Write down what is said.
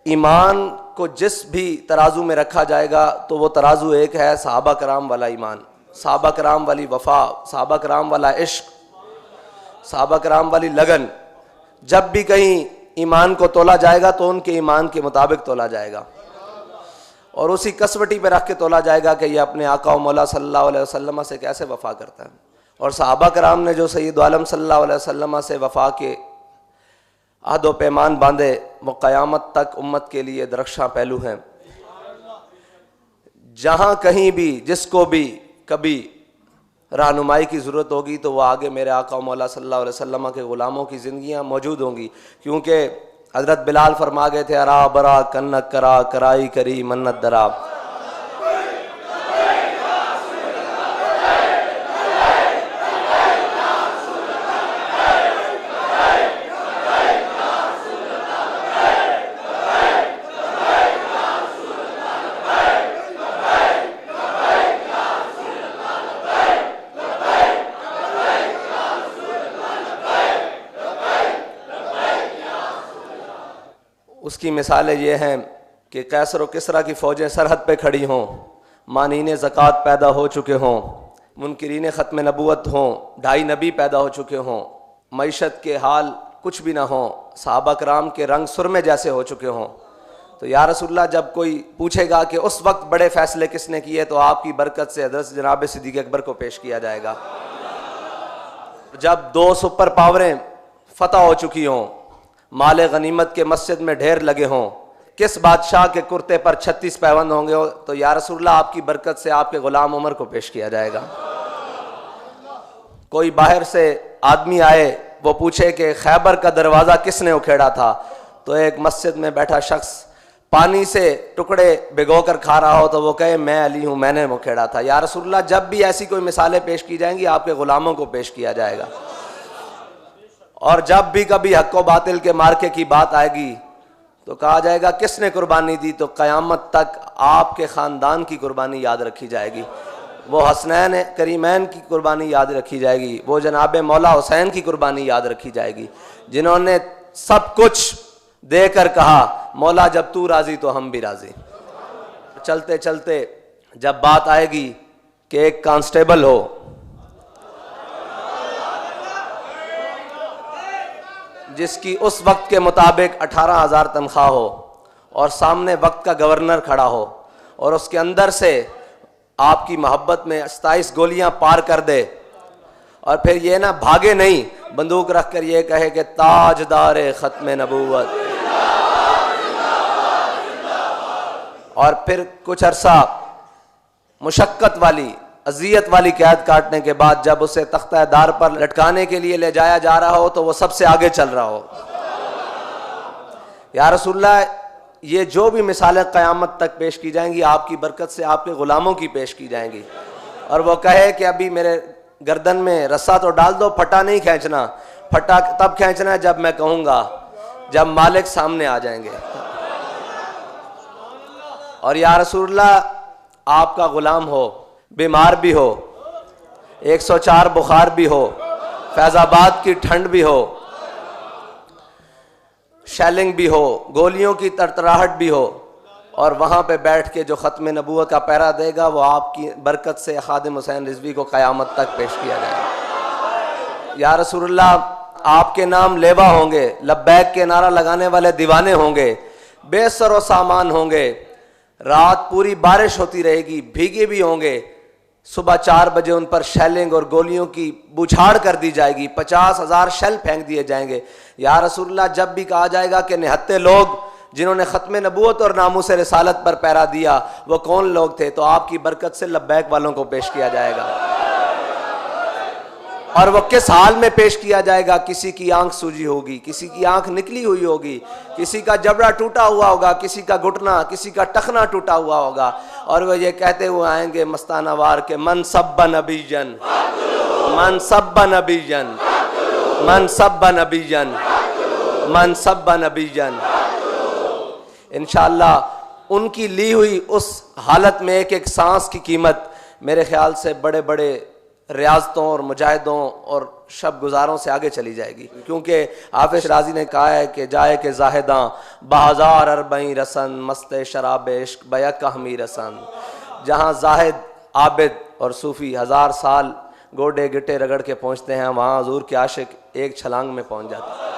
ईमान को जिस भी तराजू में रखा जाएगा तो वो तराजू एक है, सहाबा कराम वाला ईमान, सहाबा कराम वाली वफा, सहाबा कराम वाला इश्क, सहाबा कराम वाली लगन। जब भी कहीं ईमान को तोला जाएगा तो उनके ईमान के मुताबिक तोला जाएगा और उसी कसवटी पे रख के तोला जाएगा कि ये अपने आका व मौला सल्लल्लाहु अलैहि वसल्लम से कैसे वफा करता है। और सहाबा कराम ने जो सैयद आलम सल्लल्लाहु अलैहि वसल्लम से वफा के अहद व पैमान बांधे वो क़यामत तक उम्मत के लिए दरख्शां पहलू हैं। जहाँ कहीं भी जिसको भी कभी रहनुमाई की ज़रूरत होगी तो वह आगे मेरे आका मौला सल्लल्लाहु अलैहि वसल्लम के ग़ुलामों की ज़िंदगियाँ मौजूद होंगी। क्योंकि हज़रत बिलाल फरमा गए थे, अरा बरा कन्नक करा कराई करी मन्नत दरा। उसकी मिसालें ये हैं कि कैसर व किसरा की फ़ौजें सरहद पे खड़ी हों, मानीने ज़कात पैदा हो चुके हों, मुनकिरीन ख़त्म नबूवत हों, ढाई नबी पैदा हो चुके हों, मईशत के हाल कुछ भी ना हों, सहाबा कराम के रंग सुरमे जैसे हो चुके हों। तो या रसूलल्लाह जब कोई पूछेगा कि उस वक्त बड़े फ़ैसले किसने किए तो आपकी बरकत से हज़रत जनाब सिद्दीक़ अकबर को पेश किया जाएगा। जब 2 सुपर पावरें फ़तह हो चुकी हों, माले गनीमत के मस्जिद में ढेर लगे हों, किस बादशाह के कुर्ते पर 36 पैबंद होंगे तो या रसूलल्लाह आपकी बरकत से आपके गुलाम उमर को पेश किया जाएगा। कोई बाहर से आदमी आए वो पूछे कि खैबर का दरवाज़ा किसने उखेड़ा था तो एक मस्जिद में बैठा शख्स पानी से टुकड़े भिगो कर खा रहा हो तो वो कहे मैं अली हूँ, मैंने उखेड़ा था। या रसूलल्लाह जब भी ऐसी कोई मिसालें पेश की जाएंगी आपके गुलामों को पेश किया जाएगा। और जब भी कभी हक व बातिल के मार्के की बात आएगी तो कहा जाएगा किसने कुर्बानी दी तो क़यामत तक आपके ख़ानदान की कुर्बानी याद रखी जाएगी, वो हसनैन करीमैन की कुर्बानी याद रखी जाएगी, वो जनाब मौला हुसैन की कुर्बानी याद रखी जाएगी, जिन्होंने सब कुछ देकर कहा मौला जब तू राज़ी तो हम भी राज़ी। चलते चलते जब बात आएगी कि एक कांस्टेबल हो, जिसकी उस वक्त के मुताबिक 18,000 तनख्वाह हो और सामने वक्त का गवर्नर खड़ा हो और उसके अंदर से आपकी मोहब्बत में 27 गोलियां पार कर दे और फिर ये ना भागे नहीं, बंदूक रख कर ये कहे कि ताजदार ख़त्म नबूवत, और फिर कुछ अरसा मुशक्क़त वाली अजियत वाली कैद काटने के बाद जब उसे तख्ता दार पर लटकाने के लिए ले जाया जा रहा हो तो वो सबसे आगे चल रहा हो। या रसूलल्लाह ये जो भी मिसालें क़यामत तक पेश की जाएंगी आपकी बरकत से आपके ग़ुलामों की पेश की जाएंगी। और वो कहे कि अभी मेरे गर्दन में रस्सा तो डाल दो, फटा नहीं खींचना, फटा तब खींचना है जब मैं कहूँगा, जब मालिक सामने आ जाएंगे। और या रसूलल्लाह आपका ग़ुलाम हो, बीमार भी हो, 104 बुखार भी हो, फैज़ाबाद की ठंड भी हो, शैलिंग भी हो, गोलियों की तरतराहट भी हो, और वहाँ पे बैठ के जो ख़त्म नबूवत का पैरा देगा वो आपकी बरकत से खादिम हुसैन रिज़वी को क़यामत तक पेश किया जाएगा। या रसूलल्लाह आपके नाम लेवा होंगे, लब्बैक के नारा लगाने वाले दीवाने होंगे, बेसर व सामान होंगे, रात पूरी बारिश होती रहेगी, भीगे भी होंगे, सुबह 4 बजे उन पर शेलिंग और गोलियों की बौछार कर दी जाएगी, 50,000 शेल फेंक दिए जाएंगे। या रसूलल्लाह जब भी कहा जाएगा कि निहत्ते लोग जिन्होंने ख़त्म नबूवत और नामूस रिसालत पर पैरा दिया वो कौन लोग थे तो आपकी बरकत से लब्बैक वालों को पेश किया जाएगा। और वो किस हाल में पेश किया जाएगा, किसी की आंख सूजी होगी, किसी की आंख निकली हुई होगी, किसी का जबड़ा टूटा हुआ होगा, किसी का घुटना, किसी का टखना टूटा हुआ होगा, और वो ये कहते हुए आएंगे मस्ताना वार के मन सब्बा नबीजन, मन सब्बा नबीजन, मन सब्बा नबीजन, मन सब्बा नबीजन। इंशाअल्लाह उनकी ली हुई उस हालत में एक एक सांस की कीमत मेरे ख्याल से बड़े बड़े रियाजतों और मुजाहिदों और शब गुजारों से आगे चली जाएगी। क्योंकि हाफिज राजी ने कहा है कि जाए के जाहिदां बाजार अरबई रसन मस्त शराब इश्क बयक हमी रसन। जहाँ जाहिद आबिद और सूफ़ी 1000 साल गोडे गिट्टे रगड़ के पहुँचते हैं, वहाँ हुजूर के आशिक एक छलांग में पहुँच जाते हैं।